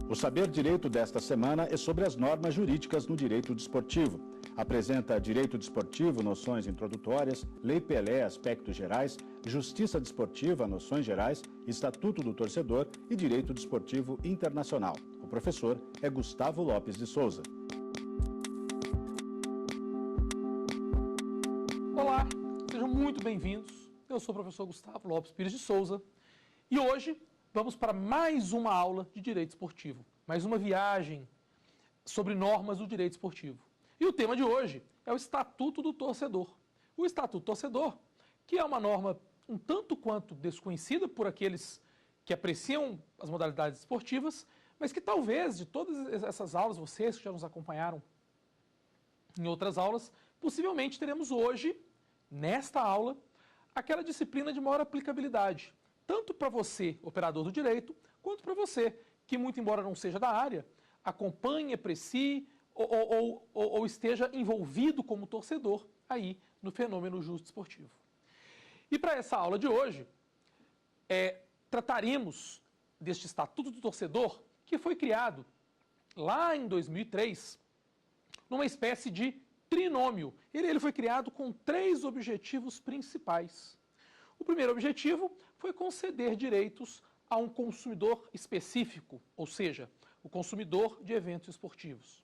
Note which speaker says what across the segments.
Speaker 1: O Saber Direito desta semana é sobre as normas jurídicas no direito desportivo. Apresenta direito desportivo, noções introdutórias, lei Pelé, aspectos gerais, justiça desportiva, noções gerais, estatuto do torcedor e direito desportivo internacional. O professor é Gustavo Lopes de Souza.
Speaker 2: Olá, sejam muito bem-vindos. Eu sou o professor Gustavo Lopes Pires de Souza e hoje vamos para mais uma aula de direito esportivo, mais uma viagem sobre normas do direito esportivo. E o tema de hoje é o Estatuto do Torcedor. O Estatuto do Torcedor, que é uma norma um tanto quanto desconhecida por aqueles que apreciam as modalidades esportivas, mas que talvez de todas essas aulas, vocês que já nos acompanharam em outras aulas, possivelmente teremos hoje, nesta aula, aquela disciplina de maior aplicabilidade, tanto para você, operador do direito, quanto para você, que muito embora não seja da área, acompanhe, aprecie ou esteja envolvido como torcedor aí no fenômeno justo esportivo. E para essa aula de hoje, trataremos deste Estatuto do Torcedor, que foi criado lá em 2003, numa espécie de trinômio. Ele foi criado com 3 objetivos principais. O primeiro objetivo foi conceder direitos a um consumidor específico, ou seja, o consumidor de eventos esportivos.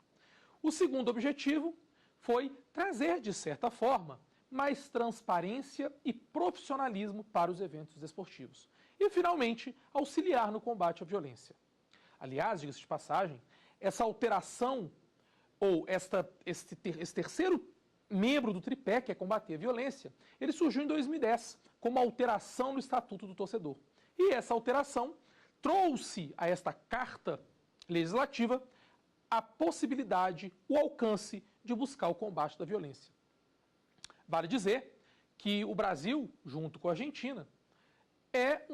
Speaker 2: O segundo objetivo foi trazer, de certa forma, mais transparência e profissionalismo para os eventos esportivos. E, finalmente, auxiliar no combate à violência. Aliás, diga-se de passagem, essa alteração ou esse terceiro membro do tripé, que é combater a violência, ele surgiu em 2010 como alteração no Estatuto do Torcedor. E essa alteração trouxe a esta carta legislativa a possibilidade, o alcance de buscar o combate da violência. Vale dizer que o Brasil, junto com a Argentina, é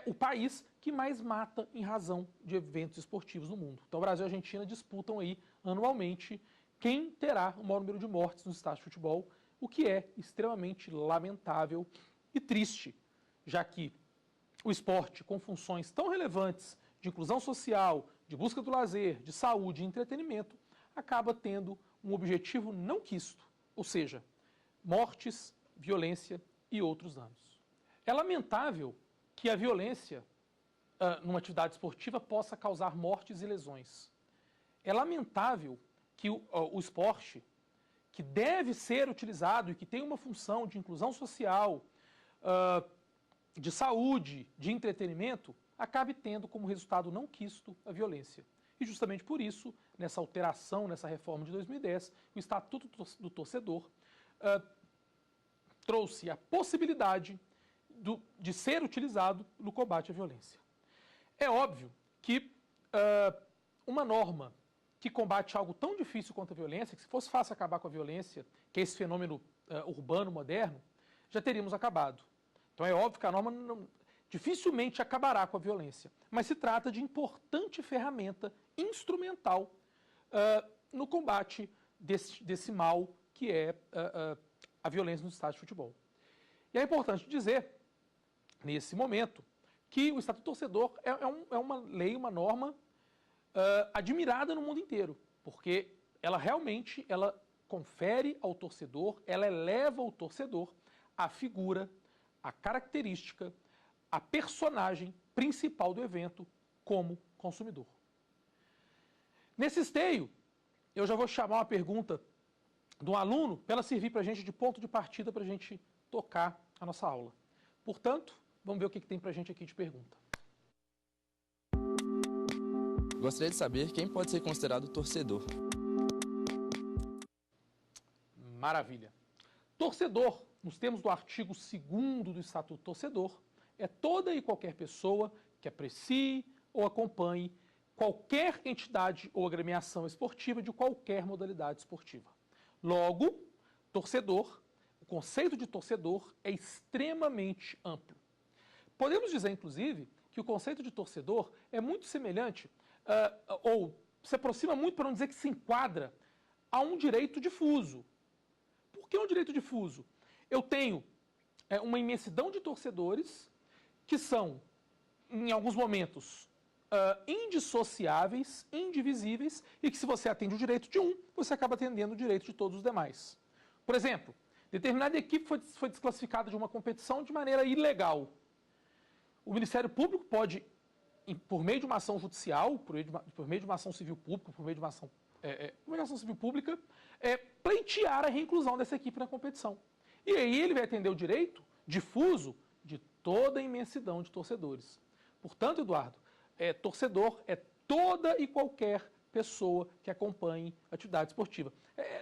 Speaker 2: o país que mais mata em razão de eventos esportivos no mundo. Então, o Brasil e a Argentina disputam aí anualmente quem terá o maior número de mortes nos estádios de futebol, o que é extremamente lamentável e triste, já que o esporte, com funções tão relevantes de inclusão social, de busca do lazer, de saúde e entretenimento, acaba tendo um objetivo não quisto, ou seja, mortes, violência e outros danos. É lamentável que a violência numa atividade esportiva possa causar mortes e lesões. É lamentável que o esporte, que deve ser utilizado e que tem uma função de inclusão social, de saúde, de entretenimento, acabe tendo como resultado não quisto a violência. E justamente por isso, nessa alteração, nessa reforma de 2010, o Estatuto do Torcedor trouxe a possibilidade de ser utilizado no combate à violência. É óbvio que uma norma que combate algo tão difícil quanto a violência, que se fosse fácil acabar com a violência, que é esse fenômeno urbano moderno, já teríamos acabado. Então é óbvio que a norma dificilmente acabará com a violência, mas se trata de importante ferramenta instrumental no combate desse mal que é a violência nos estádios de futebol. E é importante dizer, nesse momento, que o Estatuto do Torcedor é uma lei, uma norma admirada no mundo inteiro, porque ela realmente confere ao torcedor, ela eleva o torcedor à figura, à característica, à personagem principal do evento como consumidor. Nesse esteio, eu já vou chamar uma pergunta de um aluno para ela servir para a gente de ponto de partida para a gente tocar a nossa aula. Portanto, vamos ver o que tem para a gente aqui de pergunta.
Speaker 3: Gostaria de saber quem pode ser considerado torcedor.
Speaker 2: Maravilha. Torcedor, nos termos do artigo 2º do Estatuto do Torcedor, é toda e qualquer pessoa que aprecie ou acompanhe qualquer entidade ou agremiação esportiva de qualquer modalidade esportiva. Logo, torcedor, o conceito de torcedor é extremamente amplo. Podemos dizer, inclusive, que o conceito de torcedor é muito semelhante, ou se aproxima muito, para não dizer que se enquadra, a um direito difuso. Por que um direito difuso? Eu tenho uma imensidão de torcedores que são, em alguns momentos, indissociáveis, indivisíveis, e que se você atende o direito de um, você acaba atendendo o direito de todos os demais. Por exemplo, determinada equipe foi desclassificada de uma competição de maneira ilegal. O Ministério Público pode, por meio de uma ação judicial, por meio de uma ação civil pública, por meio de uma ação, civil pública, pleitear a reinclusão dessa equipe na competição. E aí ele vai atender o direito difuso de toda a imensidão de torcedores. Portanto, Eduardo, torcedor é toda e qualquer pessoa que acompanhe atividade esportiva.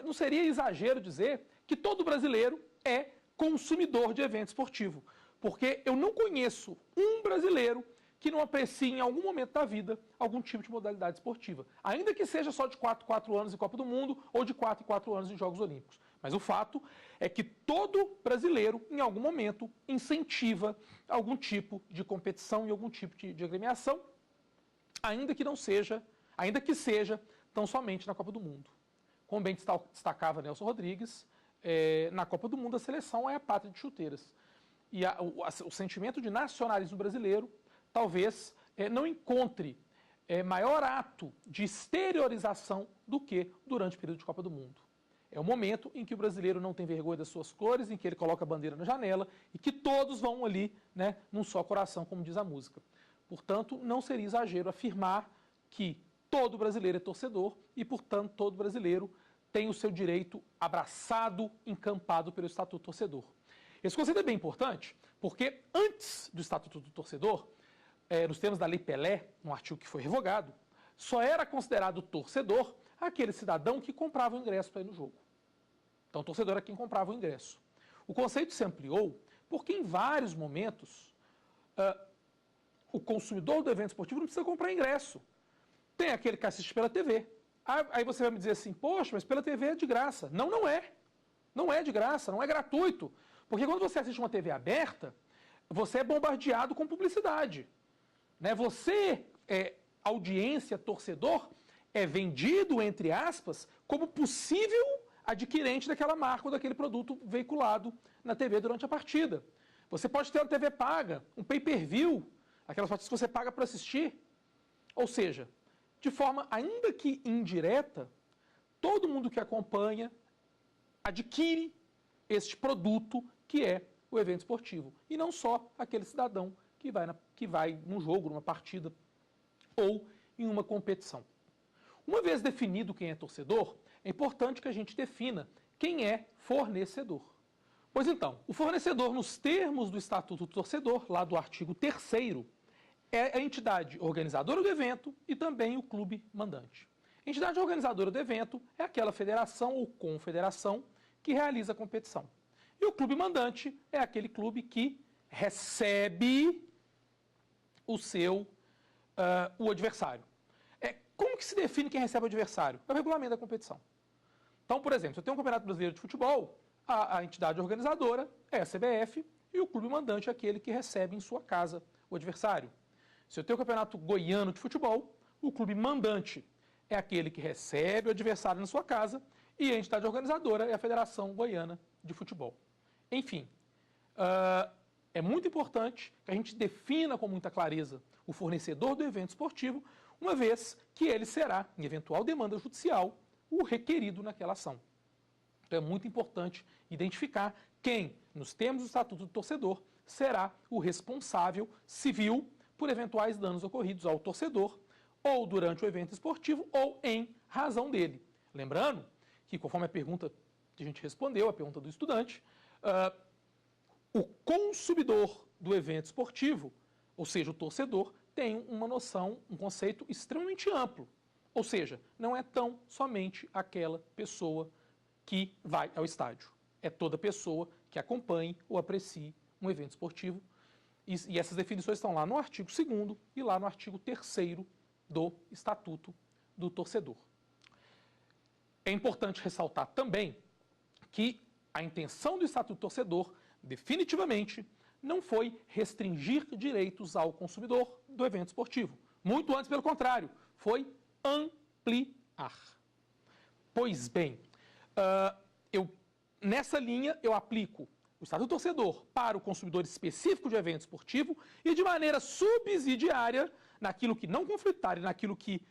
Speaker 2: Não seria exagero dizer que todo brasileiro é consumidor de evento esportivo, porque eu não conheço um brasileiro que não aprecie em algum momento da vida algum tipo de modalidade esportiva, ainda que seja só de 4 em 4 anos em Copa do Mundo ou de 4 em 4 anos em Jogos Olímpicos. Mas o fato é que todo brasileiro, em algum momento, incentiva algum tipo de competição e algum tipo de agremiação, ainda que seja tão somente na Copa do Mundo. Como bem destacava Nelson Rodrigues, na Copa do Mundo a seleção é a pátria de chuteiras. E o sentimento de nacionalismo brasileiro talvez não encontre maior ato de exteriorização do que durante o período de Copa do Mundo. É o momento em que o brasileiro não tem vergonha das suas cores, em que ele coloca a bandeira na janela e que todos vão ali, né, num só coração, como diz a música. Portanto, não seria exagero afirmar que todo brasileiro é torcedor e, portanto, todo brasileiro tem o seu direito abraçado, encampado pelo Estatuto do Torcedor. Esse conceito é bem importante, porque antes do Estatuto do Torcedor, nos termos da Lei Pelé, um artigo que foi revogado, só era considerado torcedor aquele cidadão que comprava o ingresso para ir no jogo. Então, o torcedor era quem comprava o ingresso. O conceito se ampliou porque, em vários momentos, o consumidor do evento esportivo não precisa comprar ingresso. Tem aquele que assiste pela TV. Aí você vai me dizer assim, poxa, mas pela TV é de graça. Não, não é. Não é de graça, não é gratuito. Porque quando você assiste uma TV aberta, você é bombardeado com publicidade. Né? Você, audiência, torcedor, é vendido, entre aspas, como possível adquirente daquela marca ou daquele produto veiculado na TV durante a partida. Você pode ter uma TV paga, um pay-per-view, aquelas partidas que você paga para assistir. Ou seja, de forma ainda que indireta, todo mundo que acompanha adquire este produto que é o evento esportivo. E não só aquele cidadão que vai num jogo, numa partida ou em uma competição. Uma vez definido quem é torcedor, é importante que a gente defina quem é fornecedor. Pois então, o fornecedor, nos termos do Estatuto do Torcedor, lá do artigo 3º, é a entidade organizadora do evento e também o clube mandante. A entidade organizadora do evento é aquela federação ou confederação que realiza a competição. E o clube mandante é aquele clube que recebe o adversário. Como que se define quem recebe o adversário? É o regulamento da competição. Então, por exemplo, se eu tenho um campeonato brasileiro de futebol, a entidade organizadora é a CBF e o clube mandante é aquele que recebe em sua casa o adversário. Se eu tenho o campeonato goiano de futebol, o clube mandante é aquele que recebe o adversário na sua casa e a entidade organizadora é a Federação Goiana de Futebol. Enfim, é muito importante que a gente defina com muita clareza o fornecedor do evento esportivo, uma vez que ele será, em eventual demanda judicial, o requerido naquela ação. Então é muito importante identificar quem, nos termos do Estatuto do Torcedor, será o responsável civil por eventuais danos ocorridos ao torcedor, ou durante o evento esportivo, ou em razão dele. Lembrando que, conforme a pergunta que a gente respondeu, a pergunta do estudante, o consumidor do evento esportivo, ou seja, o torcedor, tem uma noção, um conceito extremamente amplo. Ou seja, não é tão somente aquela pessoa que vai ao estádio. É toda pessoa que acompanhe ou aprecie um evento esportivo. E essas definições estão lá no artigo 2º e lá no artigo 3º do Estatuto do Torcedor. É importante ressaltar também que a intenção do Estatuto do Torcedor, definitivamente, não foi restringir direitos ao consumidor do evento esportivo. Muito antes, pelo contrário, foi ampliar. Pois bem, nessa linha eu aplico o Estatuto do Torcedor para o consumidor específico de evento esportivo e, de maneira subsidiária, naquilo que não conflitar e naquilo que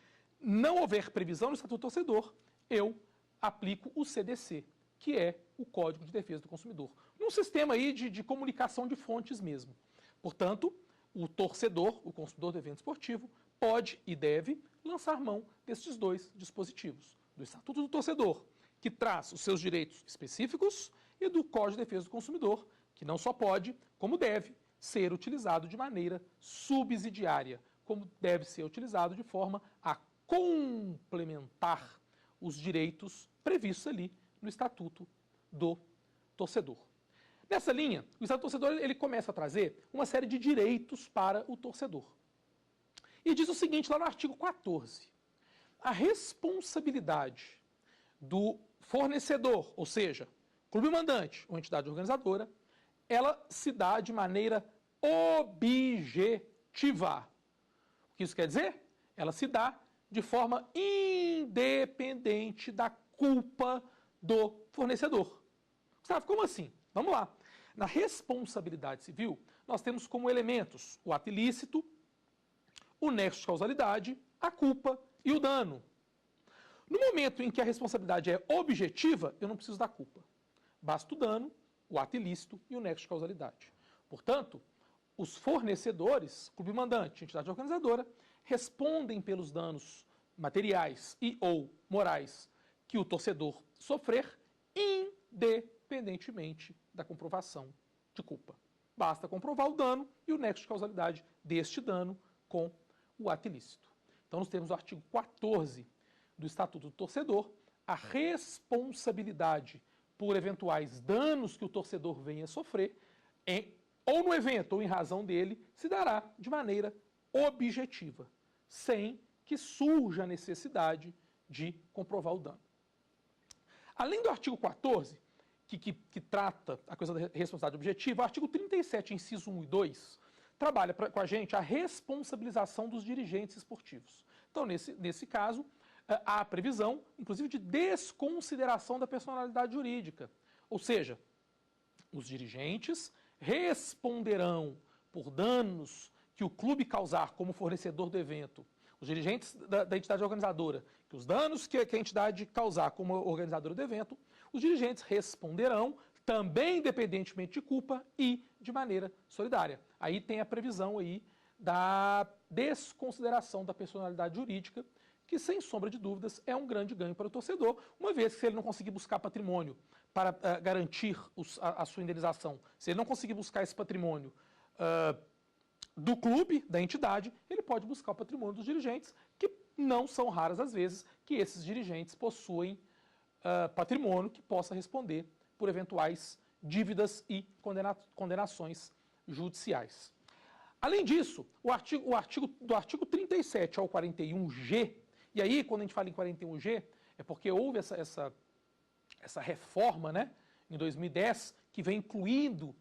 Speaker 2: não houver previsão no Estatuto do Torcedor, eu aplico o CDC, que é o Código de Defesa do Consumidor. Num sistema aí de comunicação de fontes mesmo. Portanto, o torcedor, o consumidor do evento esportivo, pode e deve lançar mão destes dois dispositivos. Do Estatuto do Torcedor, que traz os seus direitos específicos, e do Código de Defesa do Consumidor, que não só pode, como deve, ser utilizado de maneira subsidiária, como deve ser utilizado de forma a complementar os direitos previstos ali no Estatuto do Torcedor. Nessa linha, o Estatuto do Torcedor ele começa a trazer uma série de direitos para o torcedor. E diz o seguinte lá no artigo 14. A responsabilidade do fornecedor, ou seja, clube mandante ou entidade organizadora, ela se dá de maneira objetiva. O que isso quer dizer? Ela se dá de forma independente da culpa do fornecedor. Gustavo, como assim? Vamos lá. Na responsabilidade civil, nós temos como elementos o ato ilícito, o nexo de causalidade, a culpa e o dano. No momento em que a responsabilidade é objetiva, eu não preciso da culpa. Basta o dano, o ato ilícito e o nexo de causalidade. Portanto, os fornecedores, clube mandante, entidade organizadora, respondem pelos danos materiais e ou morais que o torcedor sofrer, independentemente da comprovação de culpa. Basta comprovar o dano e o nexo de causalidade deste dano com o ato ilícito. Então, nós temos o artigo 14 do Estatuto do Torcedor, a responsabilidade por eventuais danos que o torcedor venha a sofrer, ou no evento ou em razão dele, se dará de maneira objetiva, sem que surja a necessidade de comprovar o dano. Além do artigo 14, que trata a coisa da responsabilidade objetiva, o artigo 37, inciso 1 e 2, trabalha com a gente a responsabilização dos dirigentes esportivos. Então, nesse caso, há a previsão, inclusive, de desconsideração da personalidade jurídica. Ou seja, os dirigentes responderão por danos que o clube causar como fornecedor do evento, os dirigentes da entidade organizadora, que os danos que a entidade causar como organizadora do evento, os dirigentes responderão também independentemente de culpa e de maneira solidária. Aí tem a previsão aí da desconsideração da personalidade jurídica, que, sem sombra de dúvidas, é um grande ganho para o torcedor, uma vez que se ele não conseguir buscar patrimônio para garantir a sua indenização, se ele não conseguir buscar esse patrimônio do clube, da entidade, ele pode buscar o patrimônio dos dirigentes, que não são raras as vezes que esses dirigentes possuem patrimônio que possa responder por eventuais dívidas e condenações judiciais. Além disso, do artigo 37 ao 41G, e aí, quando a gente fala em 41G, é porque houve essa reforma, né, em 2010, que vem incluindo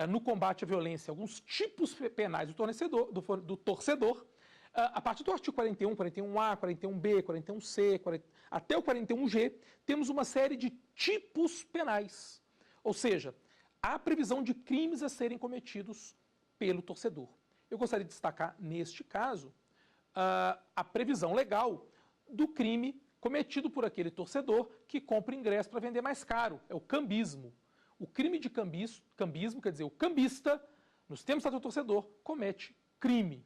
Speaker 2: no combate à violência alguns tipos penais do torcedor. A partir do artigo 41, 41A, 41B, 41C, até o 41G, temos uma série de tipos penais. Ou seja, há previsão de crimes a serem cometidos pelo torcedor. Eu gostaria de destacar, neste caso, a previsão legal do crime cometido por aquele torcedor que compra ingresso para vender mais caro. É o cambismo. O crime de cambismo, quer dizer, o cambista, nos termos do Estatuto do Torcedor, comete crime.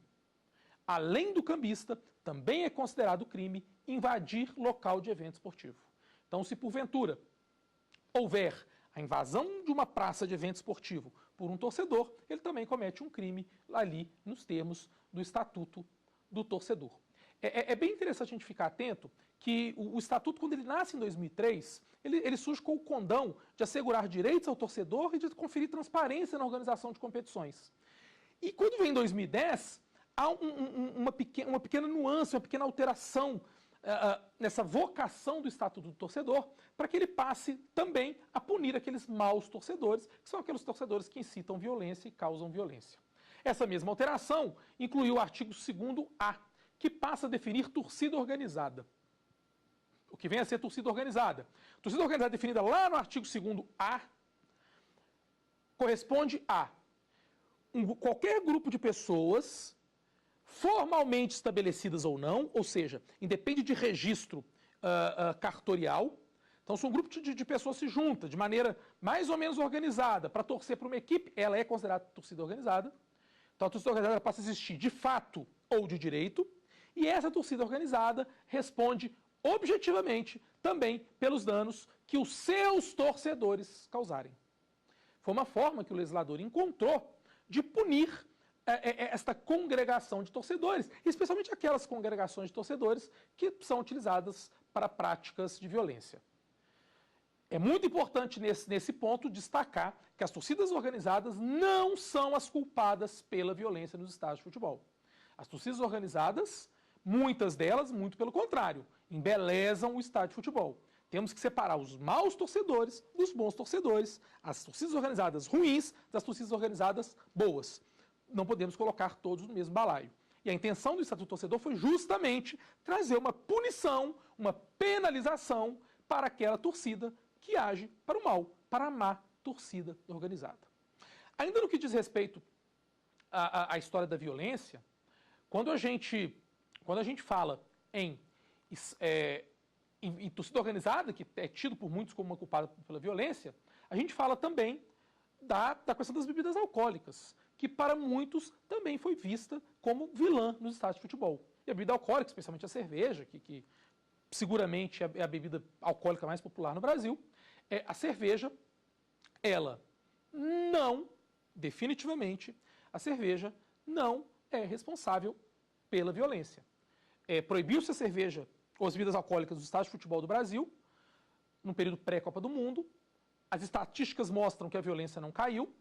Speaker 2: Além do cambista, também é considerado crime invadir local de evento esportivo. Então, se porventura houver a invasão de uma praça de evento esportivo por um torcedor, ele também comete um crime ali nos termos do Estatuto do Torcedor. É bem interessante a gente ficar atento que o Estatuto, quando ele nasce em 2003, ele surge com o condão de assegurar direitos ao torcedor e de conferir transparência na organização de competições. E quando vem em 2010, há uma pequena nuance, uma pequena alteração nessa vocação do Estatuto do Torcedor, para que ele passe também a punir aqueles maus torcedores, que são aqueles torcedores que incitam violência e causam violência. Essa mesma alteração incluiu o artigo 2º-A, que passa a definir torcida organizada. O que vem a ser torcida organizada? Torcida organizada definida lá no artigo 2º-A corresponde a qualquer grupo de pessoas formalmente estabelecidas ou não, ou seja, independe de registro cartorial. Então, se um grupo de pessoas se junta de maneira mais ou menos organizada para torcer para uma equipe, ela é considerada torcida organizada. Então, a torcida organizada passa a existir de fato ou de direito, e essa torcida organizada responde objetivamente também pelos danos que os seus torcedores causarem. Foi uma forma que o legislador encontrou de punir esta congregação de torcedores, especialmente aquelas congregações de torcedores que são utilizadas para práticas de violência. É muito importante nesse ponto destacar que as torcidas organizadas não são as culpadas pela violência nos estádios de futebol. As torcidas organizadas, muitas delas, muito pelo contrário, embelezam o estádio de futebol. Temos que separar os maus torcedores dos bons torcedores, as torcidas organizadas ruins das torcidas organizadas boas. Não podemos colocar todos no mesmo balaio. E a intenção do Estatuto do Torcedor foi justamente trazer uma punição, uma penalização para aquela torcida que age para o mal, para a má torcida organizada. Ainda no que diz respeito à história da violência, quando a gente fala em torcida organizada, que é tido por muitos como uma culpada pela violência, a gente fala também da questão das bebidas alcoólicas, que para muitos também foi vista como vilã nos estádios de futebol. E a bebida alcoólica, especialmente a cerveja, que seguramente é a bebida alcoólica mais popular no Brasil, a cerveja, ela não, definitivamente, a cerveja não é responsável pela violência. Proibiu-se a cerveja ou as bebidas alcoólicas dos estádios de futebol do Brasil, no período pré-Copa do Mundo. As estatísticas mostram que a violência não caiu,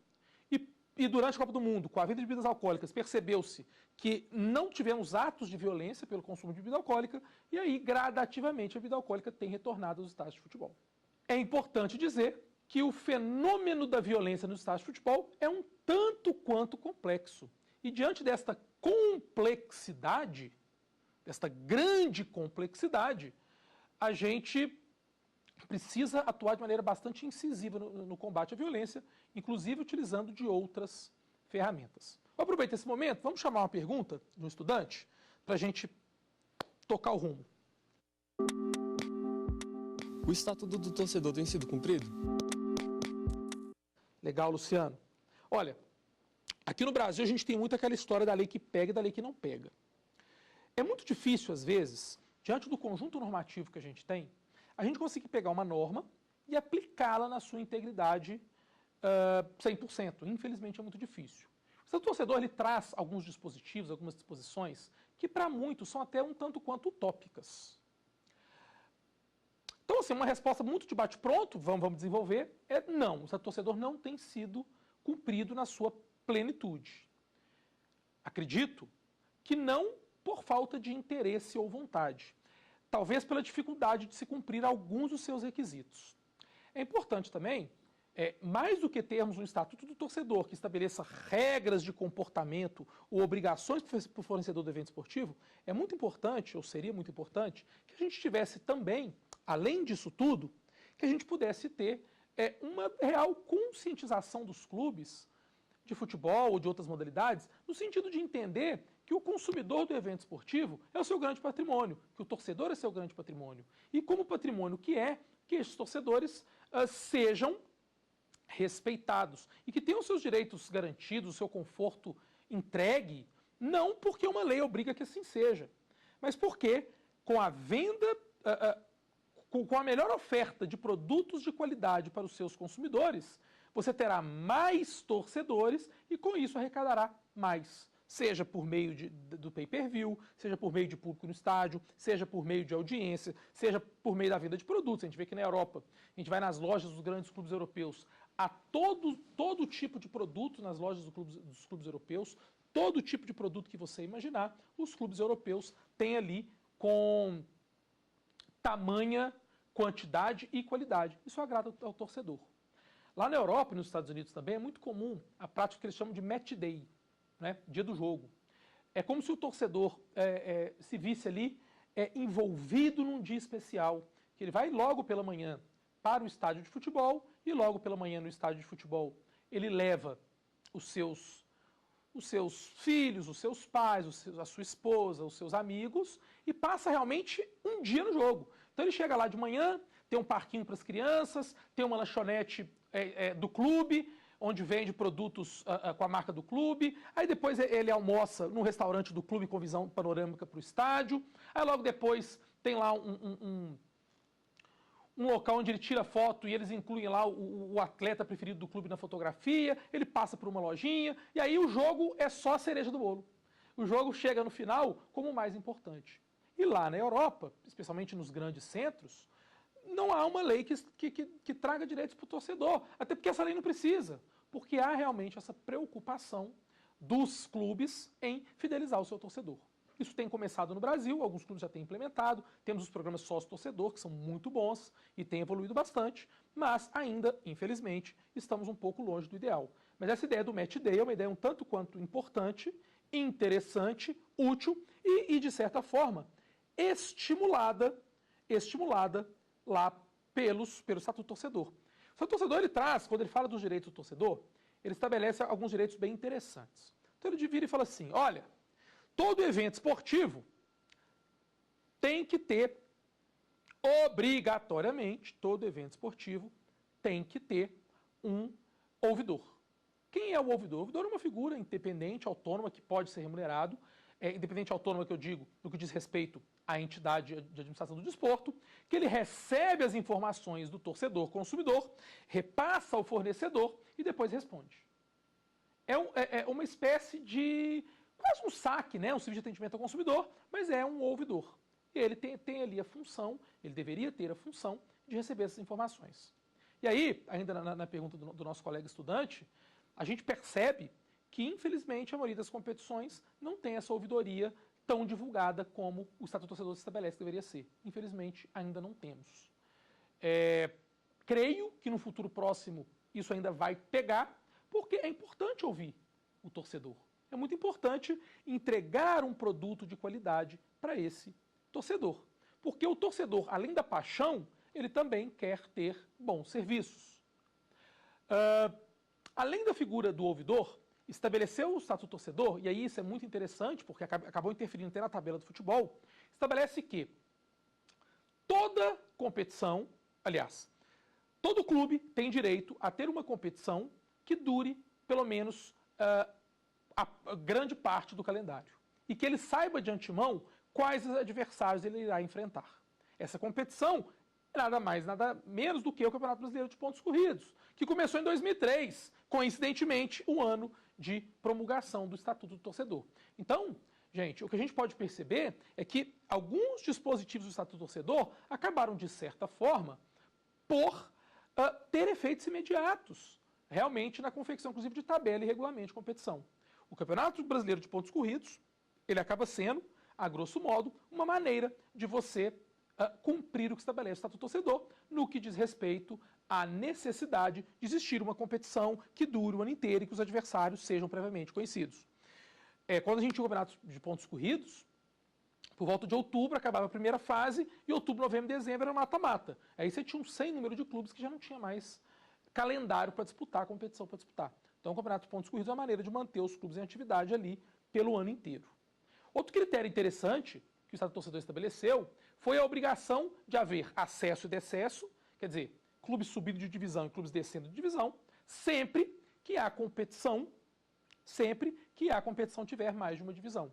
Speaker 2: e durante a Copa do Mundo, com a venda de bebidas alcoólicas, percebeu-se que não tivemos atos de violência pelo consumo de bebida alcoólica, e aí, gradativamente, a bebida alcoólica tem retornado aos estádios de futebol. É importante dizer que o fenômeno da violência nos estádios de futebol é um tanto quanto complexo. E diante desta complexidade, desta grande complexidade, a gente precisa atuar de maneira bastante incisiva no combate à violência, inclusive utilizando de outras ferramentas. Vou aproveitar esse momento, vamos chamar uma pergunta de um estudante para a gente tocar o rumo.
Speaker 3: O Estatuto do Torcedor tem sido cumprido?
Speaker 2: Legal, Luciano. Olha, aqui no Brasil a gente tem muito aquela história da lei que pega e da lei que não pega. É muito difícil, às vezes, diante do conjunto normativo que a gente tem, a gente conseguir pegar uma norma e aplicá-la na sua integridade 100%. Infelizmente é muito difícil. O Estatuto do Torcedor ele traz alguns dispositivos, algumas disposições que para muitos são até um tanto quanto utópicas. Então, assim, uma resposta muito de bate-pronto, vamos desenvolver, não. O Estatuto do Torcedor não tem sido cumprido na sua plenitude. Acredito que não por falta de interesse ou vontade. Talvez pela dificuldade de se cumprir alguns dos seus requisitos. É importante também, mais do que termos um Estatuto do Torcedor que estabeleça regras de comportamento ou obrigações para o fornecedor do evento esportivo, é muito importante, ou seria muito importante, que a gente tivesse também, além disso tudo, que a gente pudesse ter uma real conscientização dos clubes de futebol ou de outras modalidades, no sentido de entender que o consumidor do evento esportivo é o seu grande patrimônio, que o torcedor é seu grande patrimônio. E como patrimônio que esses torcedores sejam respeitados e que tenham seus direitos garantidos, o seu conforto entregue, não porque uma lei obriga que assim seja, mas porque com a venda, com a melhor oferta de produtos de qualidade para os seus consumidores, você terá mais torcedores e com isso arrecadará mais. Seja por meio do pay-per-view, seja por meio de público no estádio, seja por meio de audiência, seja por meio da venda de produtos. A gente vê que na Europa, a gente vai nas lojas dos grandes clubes europeus, há todo tipo de produto nas lojas dos clubes europeus, todo tipo de produto que você imaginar, os clubes europeus têm ali com tamanha quantidade e qualidade. Isso agrada ao torcedor. Lá na Europa e nos Estados Unidos também é muito comum a prática que eles chamam de match day, né? Dia do jogo. É como se o torcedor se visse ali envolvido num dia especial, que ele vai logo pela manhã para o estádio de futebol e logo pela manhã no estádio de futebol ele leva os seus os seus filhos, os seus pais, a sua esposa, os seus amigos e passa realmente um dia no jogo. Então ele chega lá de manhã, tem um parquinho para as crianças, tem uma lanchonete do clube, onde vende produtos com a marca do clube, aí depois ele almoça num restaurante do clube com visão panorâmica para o estádio, aí logo depois tem lá um local onde ele tira foto e eles incluem lá o atleta preferido do clube na fotografia, ele passa por uma lojinha, e aí o jogo é só a cereja do bolo. O jogo chega no final como o mais importante. E lá na Europa, especialmente nos grandes centros, não há uma lei que traga direitos para o torcedor, até porque essa lei não precisa, porque há realmente essa preocupação dos clubes em fidelizar o seu torcedor. Isso tem começado no Brasil, alguns clubes já têm implementado, temos os programas sócio-torcedor, que são muito bons e têm evoluído bastante, mas ainda, infelizmente, estamos um pouco longe do ideal. Mas essa ideia do Match Day é uma ideia um tanto quanto importante, interessante, útil e de certa forma, estimulada lá pelo Estatuto do Torcedor. O Estatuto do Torcedor, ele traz, quando ele fala dos direitos do torcedor, ele estabelece alguns direitos bem interessantes. Então ele vira e fala assim, olha, todo evento esportivo tem que ter, obrigatoriamente, todo evento esportivo tem que ter um ouvidor. Quem é o ouvidor? O ouvidor é uma figura independente, autônoma, que pode ser remunerado, independente autônoma que eu digo, no que diz respeito à entidade de administração do desporto, que ele recebe as informações do torcedor consumidor, repassa ao fornecedor e depois responde. É uma espécie de quase um saque, né? Um serviço de atendimento ao consumidor, mas é um ouvidor. E ele tem ali a função, ele deveria ter a função de receber essas informações. E aí, ainda na pergunta do nosso colega estudante, a gente percebe que, infelizmente, a maioria das competições não tem essa ouvidoria tão divulgada como o Estatuto do Torcedor estabelece que deveria ser. Infelizmente, ainda não temos. Creio que no futuro próximo isso ainda vai pegar, porque é importante ouvir o torcedor. É muito importante entregar um produto de qualidade para esse torcedor. Porque o torcedor, além da paixão, ele também quer ter bons serviços. Além da figura do ouvidor, estabeleceu o Estatuto do Torcedor, e aí isso é muito interessante, porque acabou interferindo até na tabela do futebol, estabelece que toda competição, aliás, todo clube tem direito a ter uma competição que dure pelo menos a grande parte do calendário. E que ele saiba de antemão quais os adversários ele irá enfrentar. Essa competição é nada mais, nada menos do que o Campeonato Brasileiro de Pontos Corridos, que começou em 2003, coincidentemente, o ano de promulgação do Estatuto do Torcedor. Então, gente, o que a gente pode perceber é que alguns dispositivos do Estatuto do Torcedor acabaram, de certa forma, por ter efeitos imediatos, realmente na confecção, inclusive, de tabela e regulamento de competição. O Campeonato Brasileiro de Pontos Corridos, ele acaba sendo, a grosso modo, uma maneira de você cumprir o que estabelece o Estatuto do Torcedor, no que diz respeito à necessidade de existir uma competição que dure o ano inteiro e que os adversários sejam previamente conhecidos. Quando a gente tinha o Campeonato de Pontos Corridos, por volta de outubro acabava a primeira fase, e outubro, novembro e dezembro era mata-mata. Aí você tinha um sem número de clubes que já não tinha mais calendário para disputar, competição para disputar. Então o Campeonato de Pontos Corridos é uma maneira de manter os clubes em atividade ali pelo ano inteiro. Outro critério interessante que o Estatuto do Torcedor estabeleceu foi a obrigação de haver acesso e decesso, quer dizer, clubes subindo de divisão e clubes descendo de divisão, sempre que a competição tiver mais de uma divisão.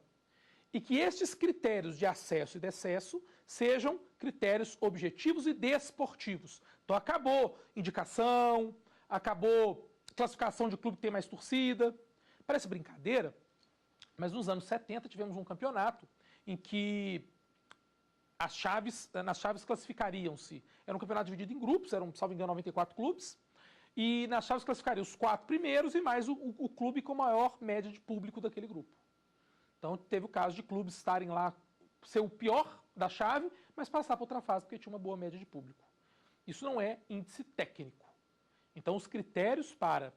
Speaker 2: E que estes critérios de acesso e decesso sejam critérios objetivos e desportivos. Então acabou indicação, acabou classificação de clube que tem mais torcida. Parece brincadeira, mas nos anos 70 tivemos um campeonato em que nas chaves classificariam-se, era um campeonato dividido em grupos, eram, salvo engano, 94 clubes, e nas chaves classificariam os 4 primeiros e mais o clube com maior média de público daquele grupo. Então teve o caso de clubes estarem lá, ser o pior da chave, mas passar para outra fase porque tinha uma boa média de público. Isso não é índice técnico. Então os critérios para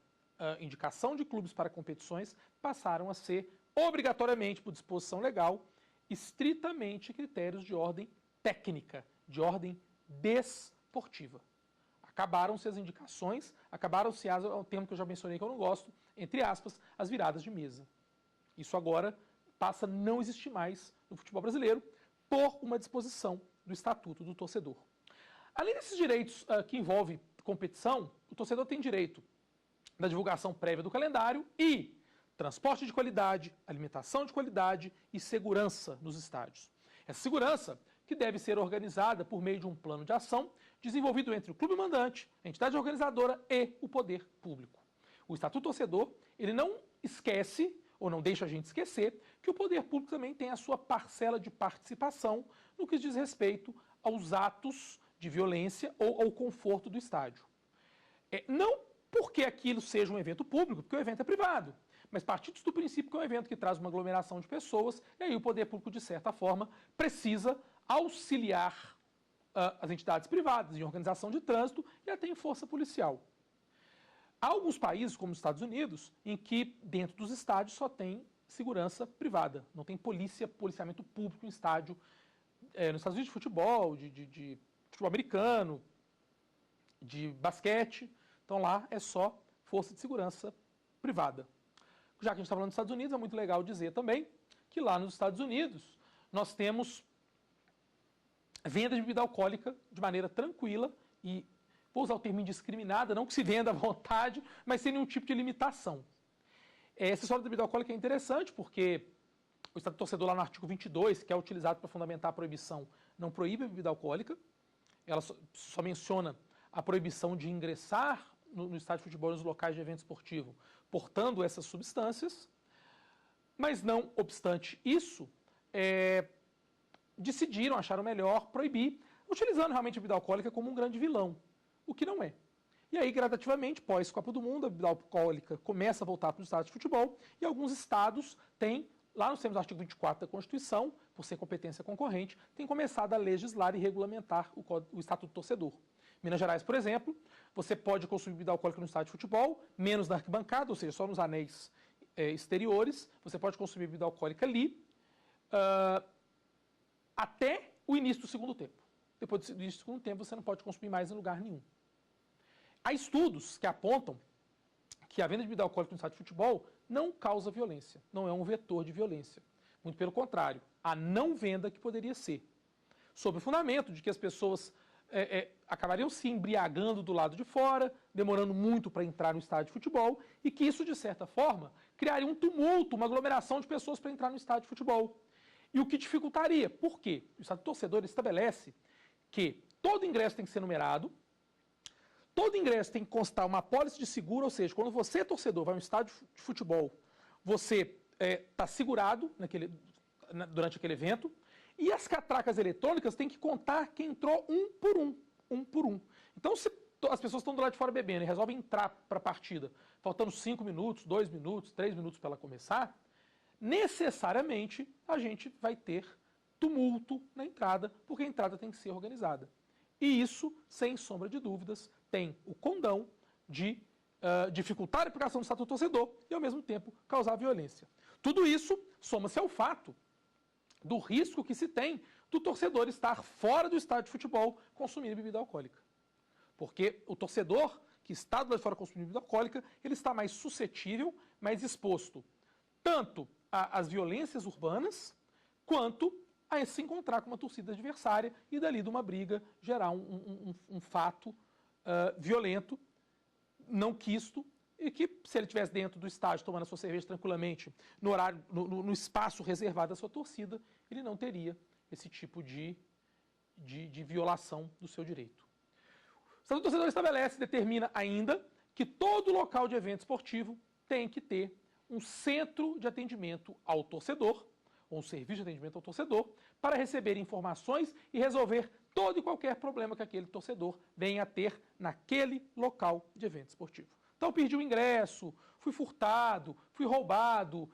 Speaker 2: indicação de clubes para competições passaram a ser, obrigatoriamente, por disposição legal, estritamente critérios de ordem técnica, de ordem desportiva. Acabaram-se as indicações, acabaram-se o termo que eu já mencionei que eu não gosto, entre aspas, as viradas de mesa. Isso agora passa a não existir mais no futebol brasileiro por uma disposição do Estatuto do Torcedor. Além desses direitos que envolvem competição, o torcedor tem direito da divulgação prévia do calendário e transporte de qualidade, alimentação de qualidade e segurança nos estádios. Essa segurança que deve ser organizada por meio de um plano de ação desenvolvido entre o clube mandante, a entidade organizadora e o poder público. O Estatuto Torcedor, ele não esquece, ou não deixa a gente esquecer, que o poder público também tem a sua parcela de participação no que diz respeito aos atos de violência ou ao conforto do estádio. Não porque aquilo seja um evento público, porque o evento é privado, mas partindo do princípio que é um evento que traz uma aglomeração de pessoas, e aí o poder público, de certa forma, precisa auxiliar as entidades privadas em organização de trânsito e até em força policial. Há alguns países, como os Estados Unidos, em que dentro dos estádios só tem segurança privada, não tem policiamento público em estádio. Nos Estados Unidos de futebol, de futebol americano, de basquete, então lá é só força de segurança privada. Já que a gente está falando dos Estados Unidos, é muito legal dizer também que lá nos Estados Unidos nós temos venda de bebida alcoólica de maneira tranquila e, vou usar o termo indiscriminada, não que se venda à vontade, mas sem nenhum tipo de limitação. Essa história da bebida alcoólica é interessante porque o Estatuto do Torcedor, lá no artigo 22, que é utilizado para fundamentar a proibição, não proíbe a bebida alcoólica, ela só menciona a proibição de ingressar no estádio de futebol e nos locais de evento esportivo portando essas substâncias, mas não obstante isso, decidiram, acharam melhor proibir, utilizando realmente a bebida alcoólica como um grande vilão, o que não é. E aí, gradativamente, pós-Copa do Mundo, a bebida alcoólica começa a voltar para os estádios de futebol e alguns estados têm, lá nos termos do artigo 24 da Constituição, por ser competência concorrente, têm começado a legislar e regulamentar o Estatuto do Torcedor. Minas Gerais, por exemplo, você pode consumir bebida alcoólica no estádio de futebol, menos na arquibancada, ou seja, só nos anéis exteriores, você pode consumir bebida alcoólica ali, até o início do segundo tempo. Depois do início do segundo tempo, você não pode consumir mais em lugar nenhum. Há estudos que apontam que a venda de bebida alcoólica no estádio de futebol não causa violência, não é um vetor de violência. Muito pelo contrário, a não venda que poderia ser. Sob o fundamento de que as pessoas acabariam se embriagando do lado de fora, demorando muito para entrar no estádio de futebol, e que isso, de certa forma, criaria um tumulto, uma aglomeração de pessoas para entrar no estádio de futebol. E o que dificultaria. Por quê? O Estatuto do Torcedor estabelece que todo ingresso tem que ser numerado, todo ingresso tem que constar uma apólice de seguro, ou seja, quando você, torcedor, vai a um estádio de futebol, você está segurado durante aquele evento, e as catracas eletrônicas têm que contar quem entrou um por um. Então, se as pessoas estão do lado de fora bebendo e resolvem entrar para a partida, faltando 5 minutos, 2 minutos, 3 minutos para ela começar, necessariamente a gente vai ter tumulto na entrada, porque a entrada tem que ser organizada. E isso, sem sombra de dúvidas, tem o condão de dificultar a aplicação do Estatuto do Torcedor e, ao mesmo tempo, causar violência. Tudo isso soma-se ao fato do risco que se tem do torcedor estar fora do estádio de futebol consumindo bebida alcoólica. Porque o torcedor que está do lado de fora consumindo bebida alcoólica, ele está mais suscetível, mais exposto tanto às violências urbanas, quanto a se encontrar com uma torcida adversária e dali de uma briga gerar um fato violento, não quisto, e que, se ele estivesse dentro do estádio tomando a sua cerveja tranquilamente, no horário, no espaço reservado à sua torcida, ele não teria esse tipo de violação do seu direito. O Estatuto do Torcedor estabelece, determina ainda, que todo local de evento esportivo tem que ter um centro de atendimento ao torcedor, ou um serviço de atendimento ao torcedor, para receber informações e resolver todo e qualquer problema que aquele torcedor venha a ter naquele local de evento esportivo. Então, perdi o ingresso, fui furtado, fui roubado,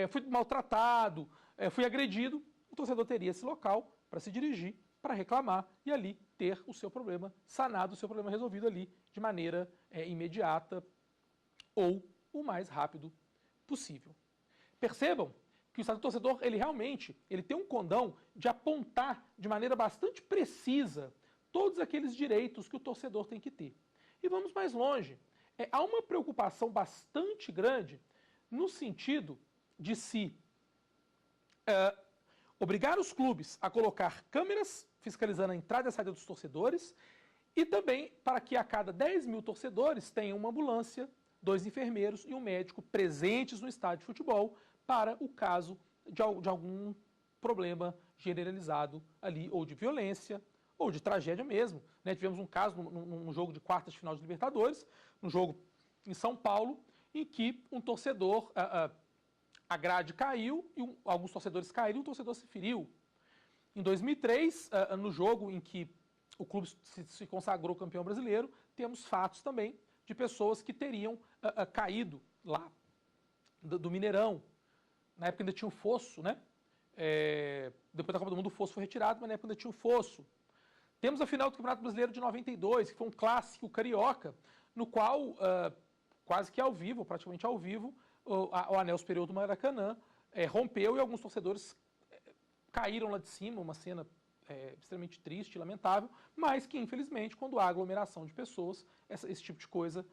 Speaker 2: fui maltratado, fui agredido. O torcedor teria esse local para se dirigir, para reclamar e ali ter o seu problema sanado, o seu problema resolvido ali de maneira imediata ou o mais rápido possível. Percebam que o Estatuto do Torcedor, ele tem um condão de apontar de maneira bastante precisa todos aqueles direitos que o torcedor tem que ter. E vamos mais longe. Há uma preocupação bastante grande no sentido de se obrigar os clubes a colocar câmeras fiscalizando a entrada e a saída dos torcedores e também para que a cada 10 mil torcedores tenha uma ambulância, 2 enfermeiros e um médico presentes no estádio de futebol para o caso de algum problema generalizado ali, ou de violência, ou de tragédia mesmo. Né? Tivemos um caso num jogo de quartas de final de Libertadores, um jogo em São Paulo, em que um torcedor, a grade caiu, e alguns torcedores caíram e um torcedor se feriu. Em 2003, no jogo em que o clube se consagrou campeão brasileiro, temos fatos também de pessoas que teriam caído lá do Mineirão. Na época ainda tinha um fosso, né? Depois da Copa do Mundo o fosso foi retirado, mas na época ainda tinha um fosso. Temos a final do Campeonato Brasileiro de 92, que foi um clássico carioca, no qual, quase que ao vivo, praticamente ao vivo, o anel superior do Maracanã rompeu e alguns torcedores caíram lá de cima, uma cena extremamente triste e lamentável, mas que, infelizmente, quando há aglomeração de pessoas, esse tipo de coisa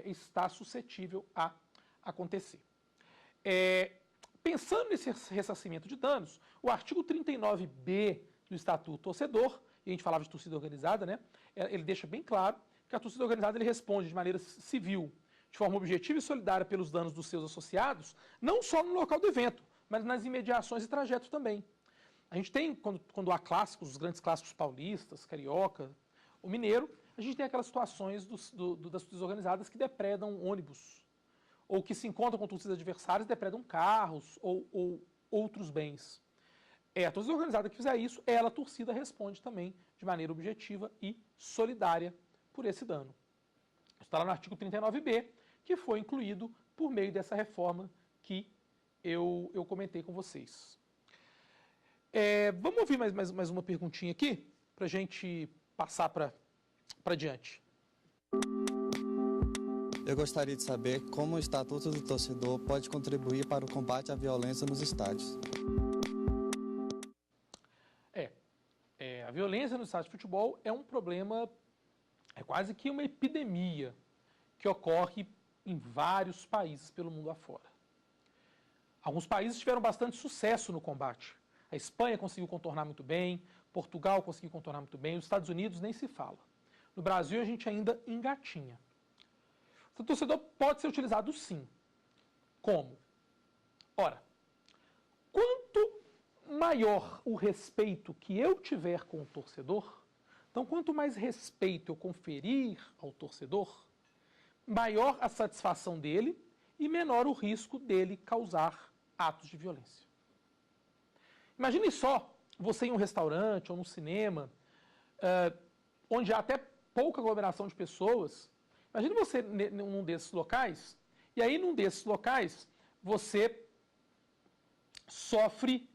Speaker 2: está suscetível a acontecer. Pensando nesse ressarcimento de danos, o artigo 39b do Estatuto do Torcedor, e a gente falava de torcida organizada, né? Ele deixa bem claro que a torcida organizada ele responde de maneira civil, de forma objetiva e solidária pelos danos dos seus associados, não só no local do evento, mas nas imediações e trajeto também. A gente tem, quando há clássicos, os grandes clássicos paulistas, carioca, o mineiro, a gente tem aquelas situações das torcidas organizadas que depredam ônibus, ou que se encontram com torcidas adversárias e depredam carros ou outros bens. A torcida organizada que fizer isso, a torcida responde também de maneira objetiva e solidária por esse dano. Isso está lá no artigo 39b, que foi incluído por meio dessa reforma que eu comentei com vocês. Vamos ouvir mais uma perguntinha aqui, para a gente passar para adiante.
Speaker 4: Eu gostaria de saber como o Estatuto do Torcedor pode contribuir para o combate à violência nos estádios.
Speaker 2: A violência no estádio de futebol é um problema, é quase que uma epidemia que ocorre em vários países pelo mundo afora. Alguns países tiveram bastante sucesso no combate. A Espanha conseguiu contornar muito bem, Portugal conseguiu contornar muito bem, os Estados Unidos nem se fala. No Brasil a gente ainda engatinha. O torcedor pode ser utilizado sim. Como? Ora, quanto maior o respeito que eu tiver com o torcedor, então quanto mais respeito eu conferir ao torcedor, maior a satisfação dele e menor o risco dele causar atos de violência. Imagine só você em um restaurante ou num cinema, onde há até pouca aglomeração de pessoas. Imagine você num desses locais, e aí num desses locais você sofre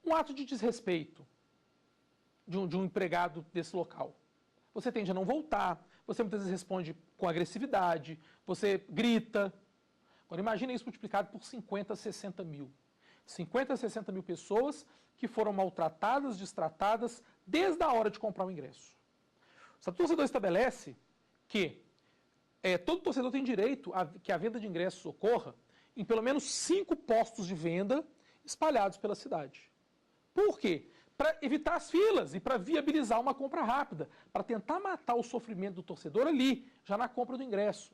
Speaker 2: um ato de desrespeito de um empregado desse local. Você tende a não voltar, você muitas vezes responde com agressividade, você grita. Agora imagine isso multiplicado por 50, 60 mil. 50 a 60 mil pessoas que foram maltratadas, destratadas desde a hora de comprar o ingresso. O Estatuto do Torcedor estabelece que todo torcedor tem direito a que a venda de ingressos ocorra em pelo menos 5 postos de venda espalhados pela cidade. Por quê? Para evitar as filas e para viabilizar uma compra rápida, para tentar matar o sofrimento do torcedor ali, já na compra do ingresso.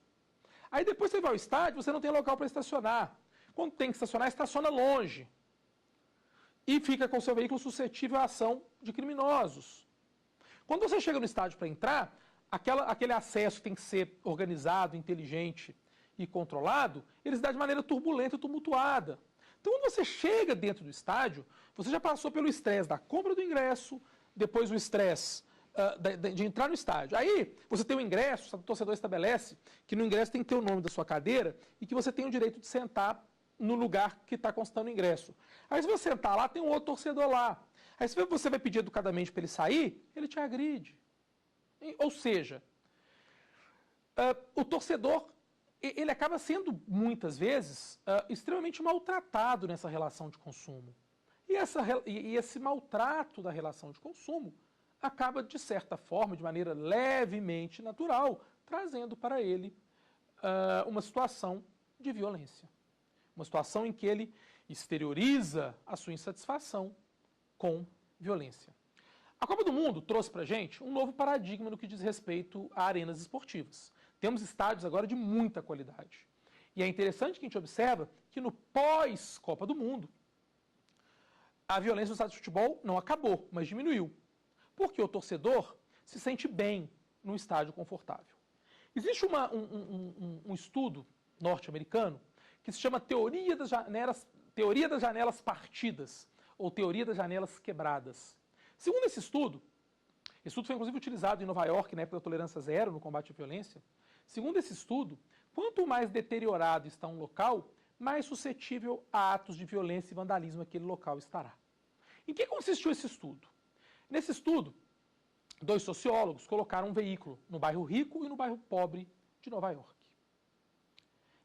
Speaker 2: Aí depois você vai ao estádio, você não tem local para estacionar. Quando tem que estacionar, estaciona longe. E fica com o seu veículo suscetível à ação de criminosos. Quando você chega no estádio para entrar, aquele acesso tem que ser organizado, inteligente e controlado, ele se dá de maneira turbulenta e tumultuada. Então, quando você chega dentro do estádio, você já passou pelo estresse da compra do ingresso, depois o estresse de entrar no estádio. Aí, você tem o ingresso, o torcedor estabelece que no ingresso tem que ter o nome da sua cadeira e que você tem o direito de sentar no lugar que está constando o ingresso. Aí, se você sentar lá, tem um outro torcedor lá. Aí, se você vai pedir educadamente para ele sair, ele te agride. Ou seja, o torcedor ele acaba sendo, muitas vezes, extremamente maltratado nessa relação de consumo. E esse maltrato da relação de consumo acaba, de certa forma, de maneira levemente natural, trazendo para ele uma situação de violência. uma situação em que ele exterioriza a sua insatisfação com violência. A Copa do Mundo trouxe para a gente um novo paradigma no que diz respeito a arenas esportivas. Temos estádios agora de muita qualidade. E é interessante que a gente observa que no pós-Copa do Mundo, a violência no estádio de futebol não acabou, mas diminuiu. Porque o torcedor se sente bem num estádio confortável. Existe um estudo norte-americano que se chama Teoria das Janelas Partidas, ou Teoria das Janelas Quebradas. Segundo esse estudo foi inclusive utilizado em Nova York na época da tolerância zero, no combate à violência. Segundo esse estudo, quanto mais deteriorado está um local, mais suscetível a atos de violência e vandalismo aquele local estará. Em que consistiu esse estudo? Nesse estudo, 2 sociólogos colocaram um veículo no bairro rico e no bairro pobre de Nova York.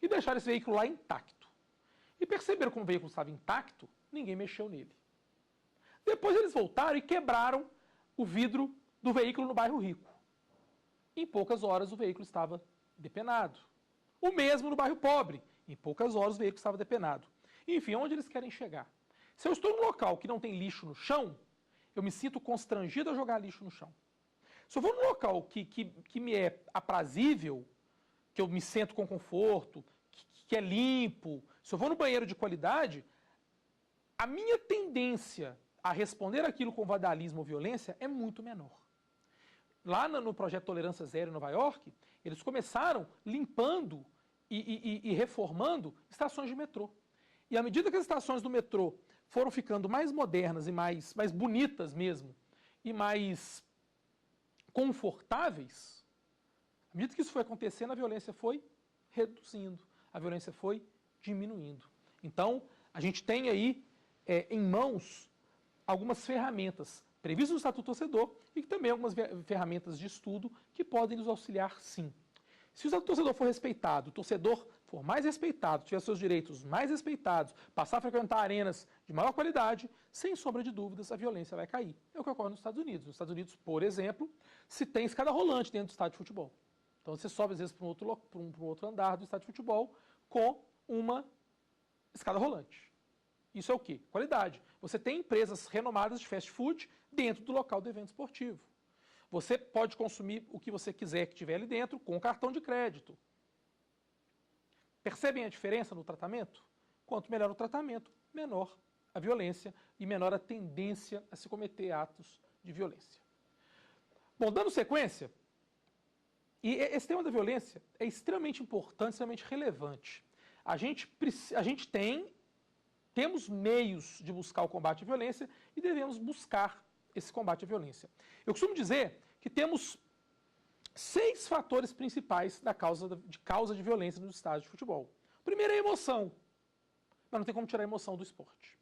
Speaker 2: E deixaram esse veículo lá intacto. E perceberam que como o veículo estava intacto, ninguém mexeu nele. Depois eles voltaram e quebraram o vidro do veículo no bairro rico. Em poucas horas o veículo estava depenado. O mesmo no bairro pobre. Em poucas horas o veículo estava depenado. Enfim, onde eles querem chegar? Se eu estou num local que não tem lixo no chão, eu me sinto constrangido a jogar lixo no chão. Se eu vou num local que me é aprazível, que eu me sinto com conforto, que é limpo, se eu vou no banheiro de qualidade, a minha tendência a responder aquilo com vandalismo ou violência é muito menor. Lá no projeto Tolerância Zero em Nova York, eles começaram limpando e reformando estações de metrô. E à medida que as estações do metrô foram ficando mais modernas e mais bonitas mesmo, e mais confortáveis, à medida que isso foi acontecendo, a violência foi reduzindo, a violência foi diminuindo. Então, a gente tem aí em mãos algumas ferramentas previstas no Estatuto do Torcedor e também algumas ferramentas de estudo que podem nos auxiliar, sim. Se o Estatuto do Torcedor for respeitado, o torcedor for mais respeitado, tiver seus direitos mais respeitados, passar a frequentar arenas de maior qualidade, sem sombra de dúvidas, a violência vai cair. É o que ocorre nos Estados Unidos. Nos Estados Unidos, por exemplo, se tem escada rolante dentro do estádio de futebol. Então você sobe, às vezes, para um outro andar do estádio de futebol com uma escada rolante. Isso é o quê? Qualidade. Você tem empresas renomadas de fast food dentro do local do evento esportivo. Você pode consumir o que você quiser que tiver ali dentro com cartão de crédito. Percebem a diferença no tratamento? Quanto melhor o tratamento, menor a violência e menor a tendência a se cometer atos de violência. Bom, dando sequência, e esse tema da violência é extremamente importante, extremamente relevante. A gente temos meios de buscar o combate à violência e devemos buscar esse combate à violência. Eu costumo dizer que temos 6 fatores principais da causa de violência nos estádios de futebol. O primeiro é a emoção, mas não tem como tirar a emoção do esporte.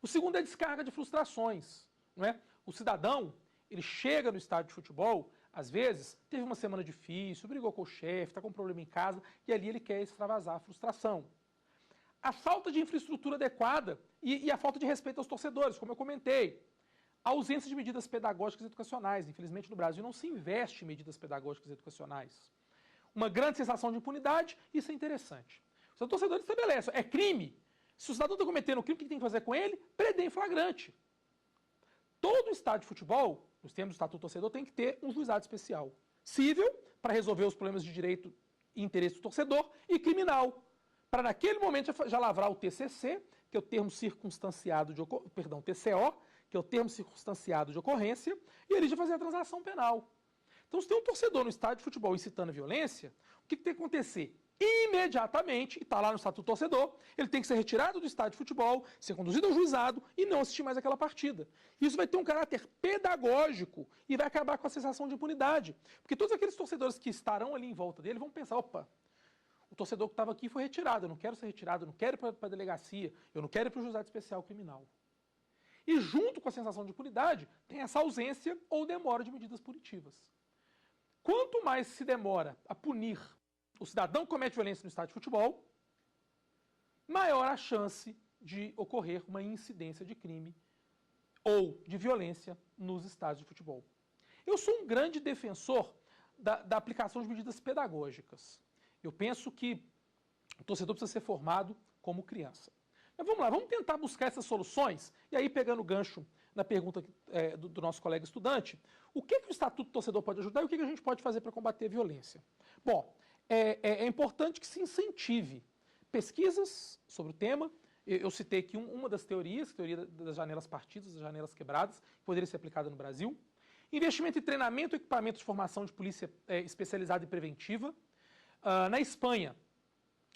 Speaker 2: O segundo é a descarga de frustrações, não é? O cidadão, ele chega no estádio de futebol, às vezes, teve uma semana difícil, brigou com o chefe, está com um problema em casa, e ali ele quer extravasar a frustração. A falta de infraestrutura adequada e a falta de respeito aos torcedores, como eu comentei. A ausência de medidas pedagógicas e educacionais. Infelizmente, no Brasil não se investe em medidas pedagógicas e educacionais. Uma grande sensação de impunidade, isso é interessante. O torcedor estabelece, é crime. Se o cidadão está cometendo um crime, o que tem que fazer com ele? Prender em flagrante. Todo estádio de futebol, nos termos do Estatuto do Torcedor, tem que ter um juizado especial. Civil, para resolver os problemas de direito e interesse do torcedor, e criminal, para naquele momento já lavrar o TCC, que é o termo circunstanciado de TCO, que é o termo circunstanciado de ocorrência, e ele já fazer a transação penal. Então, se tem um torcedor no estádio de futebol incitando a violência, o que tem que acontecer? Imediatamente, e está lá no Estatuto do Torcedor, ele tem que ser retirado do estádio de futebol, ser conduzido ao juizado e não assistir mais aquela partida. Isso vai ter um caráter pedagógico e vai acabar com a sensação de impunidade. Porque todos aqueles torcedores que estarão ali em volta dele vão pensar, opa, o torcedor que estava aqui foi retirado, eu não quero ser retirado, eu não quero ir para a delegacia, eu não quero ir para o juizado especial criminal. E junto com a sensação de impunidade, tem essa ausência ou demora de medidas punitivas. Quanto mais se demora a punir o cidadão que comete violência no estádio de futebol, maior a chance de ocorrer uma incidência de crime ou de violência nos estádios de futebol. Eu sou um grande defensor da aplicação de medidas pedagógicas. Eu penso que o torcedor precisa ser formado como criança. Mas vamos lá, vamos tentar buscar essas soluções. E aí, pegando o gancho na pergunta do nosso colega estudante, o que o Estatuto do Torcedor pode ajudar e o que a gente pode fazer para combater a violência? Bom, é importante que se incentive pesquisas sobre o tema. Eu citei aqui uma das teorias, a teoria das janelas partidas, das janelas quebradas, que poderia ser aplicada no Brasil. Investimento em treinamento e equipamentos de formação de polícia especializada e preventiva. Na Espanha,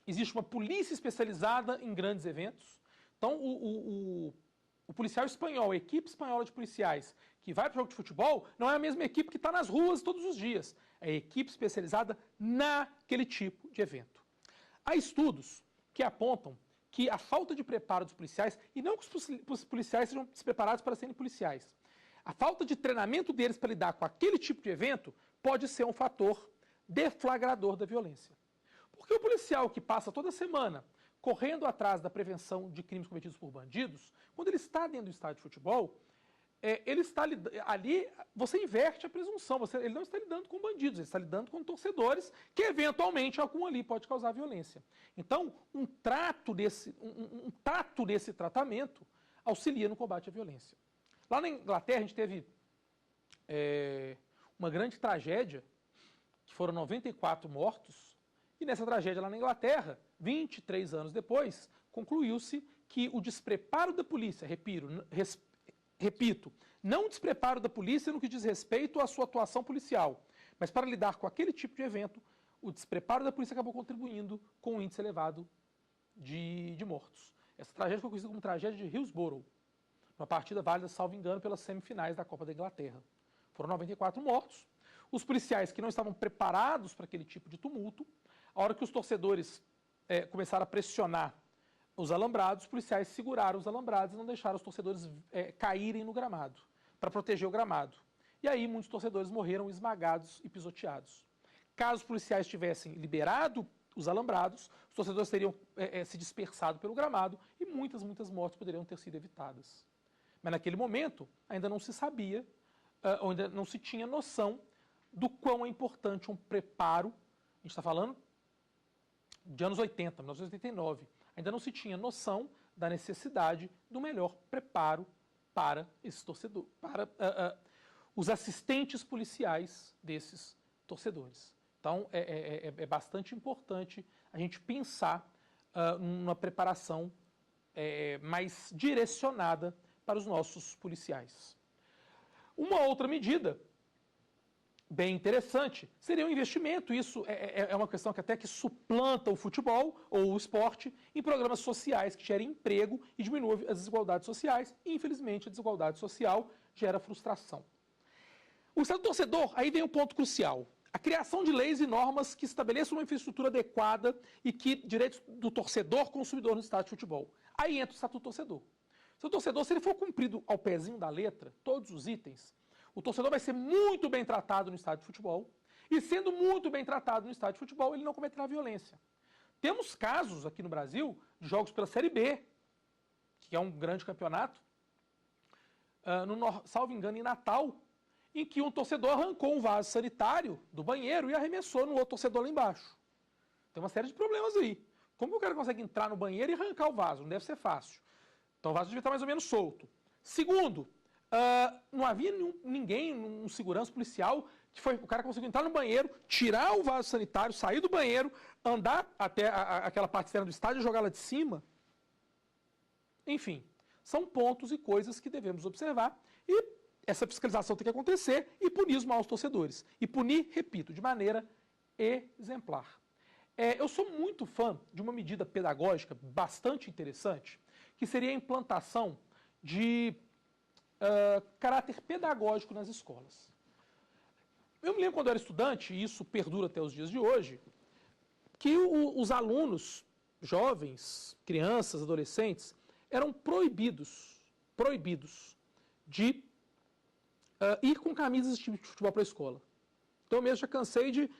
Speaker 2: existe uma polícia especializada em grandes eventos. Então, o policial espanhol, a equipe espanhola de policiais que vai para o jogo de futebol, não é a mesma equipe que está nas ruas todos os dias. É a equipe especializada naquele tipo de evento. Há estudos que apontam que a falta de preparo dos policiais, e não que os policiais sejam despreparados para serem policiais, a falta de treinamento deles para lidar com aquele tipo de evento pode ser um fator deflagrador da violência. Porque o policial que passa toda semana correndo atrás da prevenção de crimes cometidos por bandidos, quando ele está dentro do estádio de futebol, ele está ali, você inverte a presunção, ele não está lidando com bandidos, ele está lidando com torcedores que eventualmente algum ali pode causar violência. Então, um trato desse tratamento auxilia no combate à violência. Lá na Inglaterra a gente teve uma grande tragédia, que foram 94 mortos, e nessa tragédia lá na Inglaterra, 23 anos depois, concluiu-se que o despreparo da polícia, repito, não o despreparo da polícia no que diz respeito à sua atuação policial, mas para lidar com aquele tipo de evento, o despreparo da polícia acabou contribuindo com um índice elevado de mortos. Essa tragédia foi conhecida como tragédia de Hillsborough, uma partida válida, salvo engano, pelas semifinais da Copa da Inglaterra. Foram 94 mortos. Os policiais que não estavam preparados para aquele tipo de tumulto, a hora que os torcedores começaram a pressionar os alambrados, os policiais seguraram os alambrados e não deixaram os torcedores caírem no gramado, para proteger o gramado. E aí muitos torcedores morreram esmagados e pisoteados. Caso os policiais tivessem liberado os alambrados, os torcedores teriam se dispersado pelo gramado e muitas mortes poderiam ter sido evitadas. Mas naquele momento ainda não se sabia, ou ainda não se tinha noção do quão é importante um preparo. A gente está falando de anos 80, 1989. Ainda não se tinha noção da necessidade do melhor preparo para esses torcedores, para os assistentes policiais desses torcedores. Então, é bastante importante a gente pensar numa preparação mais direcionada para os nossos policiais. Uma outra medida bem interessante seria o investimento. Isso é uma questão que até que suplanta o futebol ou o esporte em programas sociais que gerem emprego e diminuam as desigualdades sociais. E, infelizmente, a desigualdade social gera frustração. O Estado do Torcedor, aí vem um ponto crucial. A criação de leis e normas que estabeleçam uma infraestrutura adequada e que direitos do torcedor consumidor no estádio de futebol. Aí entra o Estatuto do Torcedor. O Estatuto do Torcedor, se ele for cumprido ao pezinho da letra, todos os itens, o torcedor vai ser muito bem tratado no estádio de futebol, e sendo muito bem tratado no estádio de futebol, ele não cometerá violência. Temos casos aqui no Brasil de jogos pela Série B, que é um grande campeonato, salvo engano, em Natal, em que um torcedor arrancou um vaso sanitário do banheiro e arremessou no outro torcedor lá embaixo. Tem uma série de problemas aí. Como que o cara consegue entrar no banheiro e arrancar o vaso? Não deve ser fácil. Então o vaso devia estar mais ou menos solto. Segundo, não havia ninguém, um segurança policial, o cara conseguiu entrar no banheiro, tirar o vaso sanitário, sair do banheiro, andar até aquela parte externa do estádio e jogar lá de cima. Enfim, são pontos e coisas que devemos observar e essa fiscalização tem que acontecer e punir os maus torcedores. E punir, repito, de maneira exemplar. Eu sou muito fã de uma medida pedagógica bastante interessante, que seria a implantação de caráter pedagógico nas escolas. Eu me lembro quando eu era estudante, e isso perdura até os dias de hoje, que os alunos, jovens, crianças, adolescentes, eram proibidos de ir com camisas de time de futebol para a escola. Então eu mesmo já cansei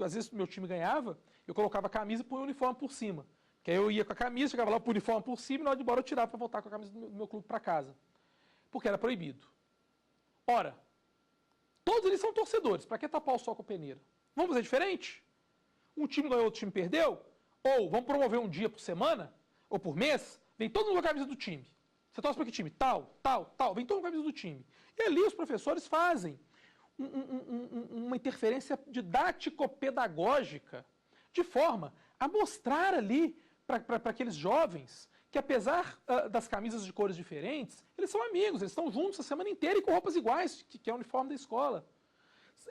Speaker 2: às vezes meu time ganhava, eu colocava a camisa e punha o uniforme por cima. Que aí eu ia com a camisa, chegava lá, punha o uniforme por cima e na hora de embora eu tirava para voltar com a camisa do meu clube para casa. Porque era proibido. Ora, todos eles são torcedores, para que tapar o sol com a peneira? Vamos fazer diferente? Um time ganhou, outro time perdeu? Ou vamos promover um dia por semana ou por mês, vem todo mundo com a camisa do time. Você torce para que time? Tal, tal, tal. Vem todo mundo com a camisa do time. E ali os professores fazem uma interferência didático-pedagógica, de forma a mostrar ali para aqueles jovens que, apesar das camisas de cores diferentes, eles são amigos, eles estão juntos a semana inteira e com roupas iguais, que é o uniforme da escola.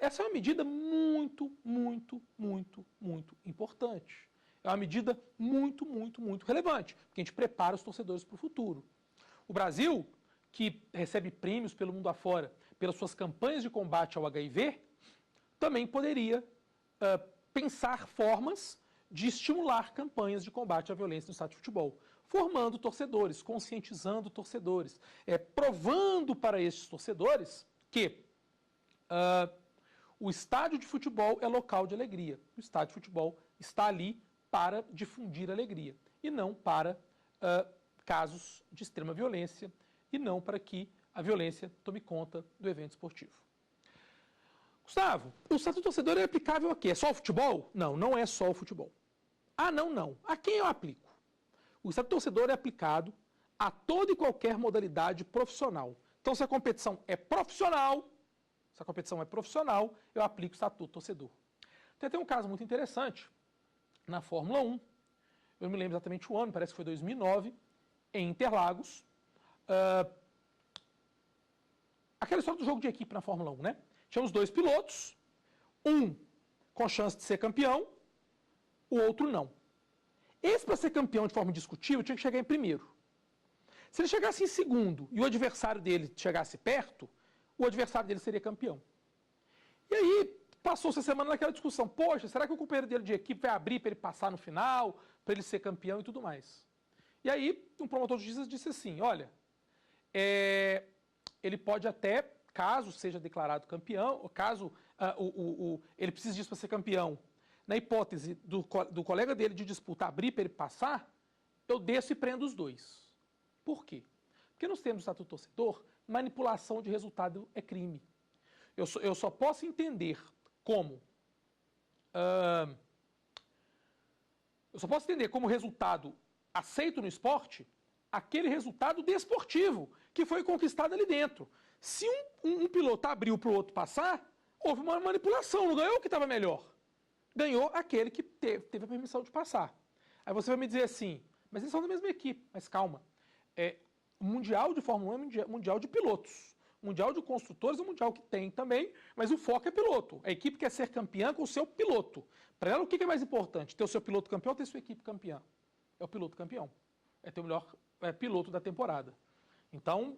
Speaker 2: Essa é uma medida muito, muito, muito, muito importante. É uma medida muito, muito, muito relevante, porque a gente prepara os torcedores para o futuro. O Brasil, que recebe prêmios pelo mundo afora pelas suas campanhas de combate ao HIV, também poderia pensar formas de estimular campanhas de combate à violência no estádio de futebol, formando torcedores, conscientizando torcedores, provando para estes torcedores que o estádio de futebol é local de alegria. O estádio de futebol está ali para difundir alegria e não para casos de extrema violência e não para que a violência tome conta do evento esportivo. Gustavo, o estatuto do torcedor é aplicável a quê? É só o futebol? Não, não é só o futebol. Ah, não. A quem eu aplico? O estatuto do torcedor é aplicado a toda e qualquer modalidade profissional. Então, se a competição é profissional, eu aplico o estatuto do torcedor. Tem até um caso muito interessante na Fórmula 1. Eu não me lembro exatamente o ano, parece que foi 2009, em Interlagos. Aquela história do jogo de equipe na Fórmula 1, né? Tínhamos dois pilotos, um com chance de ser campeão, o outro não. Esse, para ser campeão de forma indiscutível, tinha que chegar em primeiro. Se ele chegasse em segundo e o adversário dele chegasse perto, o adversário dele seria campeão. E aí, passou-se a semana naquela discussão. Poxa, será que o companheiro dele de equipe vai abrir para ele passar no final, para ele ser campeão e tudo mais? E aí, um promotor de justiça disse assim, olha, ele pode até, caso seja declarado campeão, ou caso ele precise disso para ser campeão, na hipótese do colega dele de disputa abrir para ele passar, eu desço e prendo os dois. Por quê? Porque nos termos do Estatuto do Torcedor, manipulação de resultado é crime. Eu só posso entender como resultado aceito no esporte aquele resultado desportivo que foi conquistado ali dentro. Se um piloto abriu para o outro passar, houve uma manipulação, não ganhou o que estava melhor. Ganhou aquele que teve a permissão de passar. Aí você vai me dizer assim, mas eles são da mesma equipe. Mas calma, o Mundial de Fórmula 1 é mundial de pilotos. O Mundial de Construtores é um mundial que tem também, mas o foco é piloto. A equipe quer ser campeã com o seu piloto. Para ela, o que é mais importante? Ter o seu piloto campeão ou ter sua equipe campeã? É o piloto campeão. É ter o melhor piloto da temporada. Então,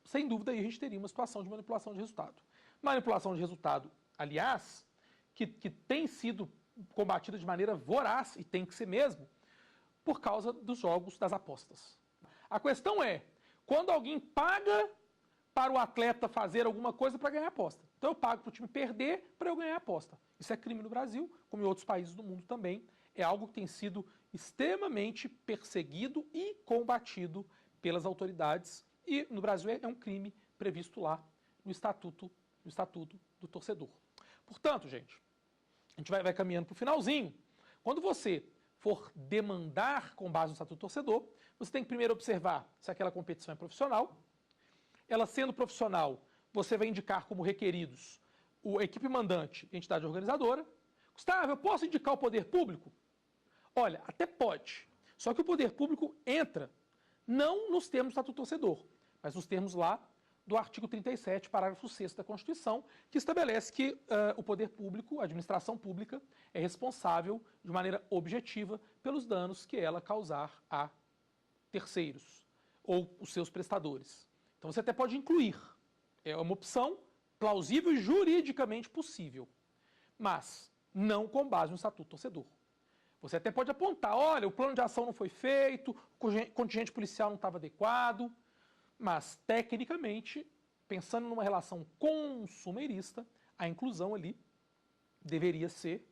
Speaker 2: sem dúvida, aí a gente teria uma situação de manipulação de resultado. Manipulação de resultado, aliás, que tem sido combatida de maneira voraz, e tem que ser mesmo, por causa dos jogos das apostas. A questão é, quando alguém paga para o atleta fazer alguma coisa para ganhar a aposta. Então eu pago para o time perder para eu ganhar a aposta. Isso é crime no Brasil, como em outros países do mundo também. É algo que tem sido extremamente perseguido e combatido pelas autoridades. E no Brasil é um crime previsto lá no Estatuto do Torcedor. Portanto, gente, a gente vai caminhando para o finalzinho. Quando você for demandar com base no Estatuto do Torcedor, você tem que primeiro observar se aquela competição é profissional. Ela sendo profissional, você vai indicar como requeridos a equipe mandante e a entidade organizadora. Gustavo, eu posso indicar o poder público? Olha, até pode. Só que o poder público entra não nos termos do Estatuto do Torcedor, mas nos termos lá do artigo 37, parágrafo 6º da Constituição, que estabelece que o poder público, a administração pública, é responsável de maneira objetiva pelos danos que ela causar a terceiros ou os seus prestadores. Então você até pode incluir. É uma opção plausível e juridicamente possível, mas não com base no Estatuto do Torcedor. Você até pode apontar, olha, o plano de ação não foi feito, o contingente policial não estava adequado, mas, tecnicamente, pensando numa relação consumerista, a inclusão ali deveria ser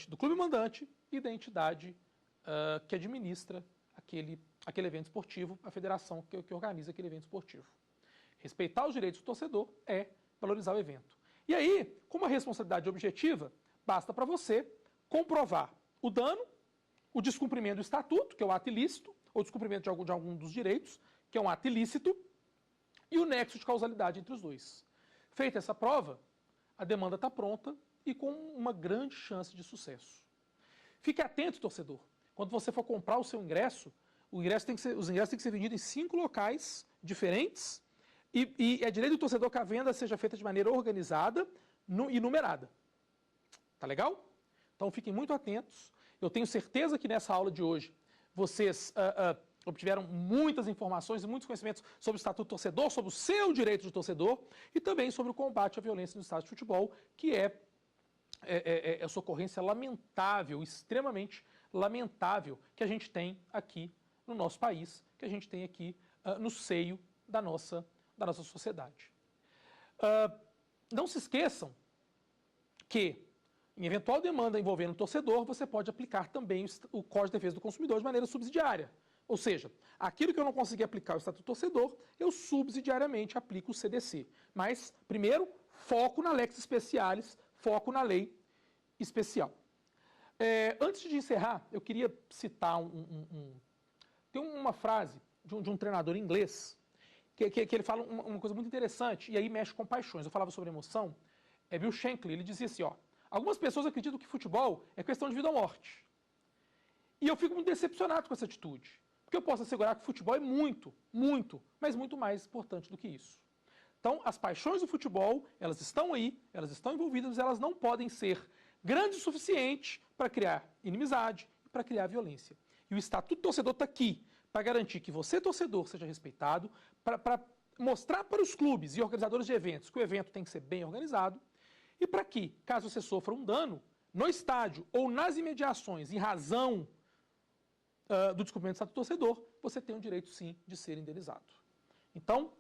Speaker 2: do clube mandante e da entidade que administra aquele evento esportivo, a federação que organiza aquele evento esportivo. Respeitar os direitos do torcedor é valorizar o evento. E aí, como a responsabilidade é objetiva, basta para você comprovar o dano o descumprimento do estatuto, que é o ato ilícito, ou descumprimento de algum dos direitos, que é um ato ilícito, e o nexo de causalidade entre os dois. Feita essa prova, a demanda está pronta e com uma grande chance de sucesso. Fique atento, torcedor. Quando você for comprar o seu ingresso, os ingressos têm que ser vendidos em 5 locais diferentes e é direito do torcedor que a venda seja feita de maneira organizada e numerada. Tá legal? Então fiquem muito atentos. Eu tenho certeza que nessa aula de hoje vocês obtiveram muitas informações e muitos conhecimentos sobre o Estatuto do Torcedor, sobre o seu direito de torcedor e também sobre o combate à violência no estádio de futebol, que é essa ocorrência lamentável, extremamente lamentável, que a gente tem aqui no nosso país, que a gente tem aqui no seio da nossa sociedade. Não se esqueçam que, em eventual demanda envolvendo o torcedor, você pode aplicar também o Código de Defesa do Consumidor de maneira subsidiária. Ou seja, aquilo que eu não consegui aplicar o Estatuto do Torcedor, eu subsidiariamente aplico o CDC. Mas, primeiro, foco na Lex Specialis, foco na lei especial. Antes de encerrar, eu queria citar tem uma frase de um treinador inglês que ele fala uma coisa muito interessante, e aí mexe com paixões. Eu falava sobre emoção, Bill Shankly, ele dizia assim, algumas pessoas acreditam que futebol é questão de vida ou morte. E eu fico muito decepcionado com essa atitude, porque eu posso assegurar que o futebol é muito, muito, mas muito mais importante do que isso. Então, as paixões do futebol, elas estão aí, elas estão envolvidas, mas elas não podem ser grandes o suficiente para criar inimizade e para criar violência. E o Estatuto do Torcedor está aqui para garantir que você, torcedor, seja respeitado, para mostrar para os clubes e organizadores de eventos que o evento tem que ser bem organizado e para que, caso você sofra um dano no estádio ou nas imediações em razão do descumprimento do Estatuto do Torcedor, você tem o direito, sim, de ser indenizado. Então,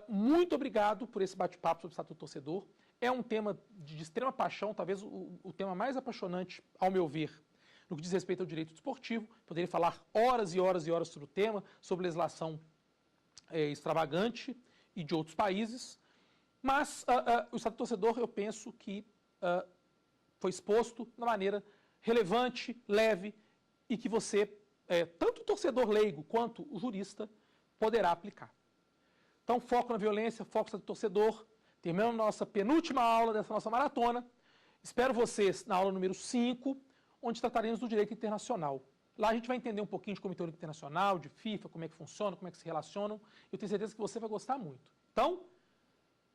Speaker 2: muito obrigado por esse bate-papo sobre o Estatuto do Torcedor. É um tema de extrema paixão, talvez o tema mais apaixonante, ao meu ver, no que diz respeito ao direito desportivo. Poderia falar horas e horas e horas sobre o tema, sobre legislação extravagante e de outros países. Mas o Estatuto do Torcedor, eu penso que foi exposto de maneira relevante, leve, e que você, tanto o torcedor leigo quanto o jurista, poderá aplicar. Então, foco na violência, foco no Estatuto do Torcedor. Terminando nossa penúltima aula dessa nossa maratona. Espero vocês na aula número 5, onde trataremos do direito internacional. Lá a gente vai entender um pouquinho de Comitê Olímpico Internacional, de FIFA, como é que funciona, como é que se relacionam. Eu tenho certeza que você vai gostar muito. Então,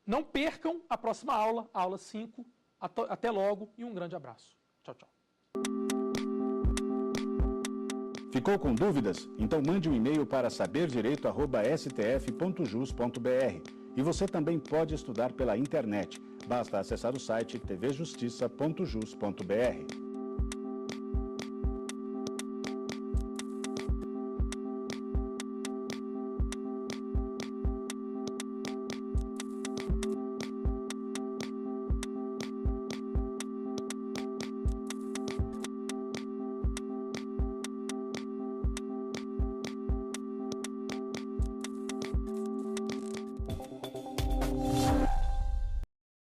Speaker 2: não percam a próxima aula, a aula 5. Até logo e um grande abraço. Tchau, tchau.
Speaker 1: Ficou com dúvidas? Então mande um e-mail para saberdireito@stf.jus.br. E você também pode estudar pela internet. Basta acessar o site tvjustiça.jus.br.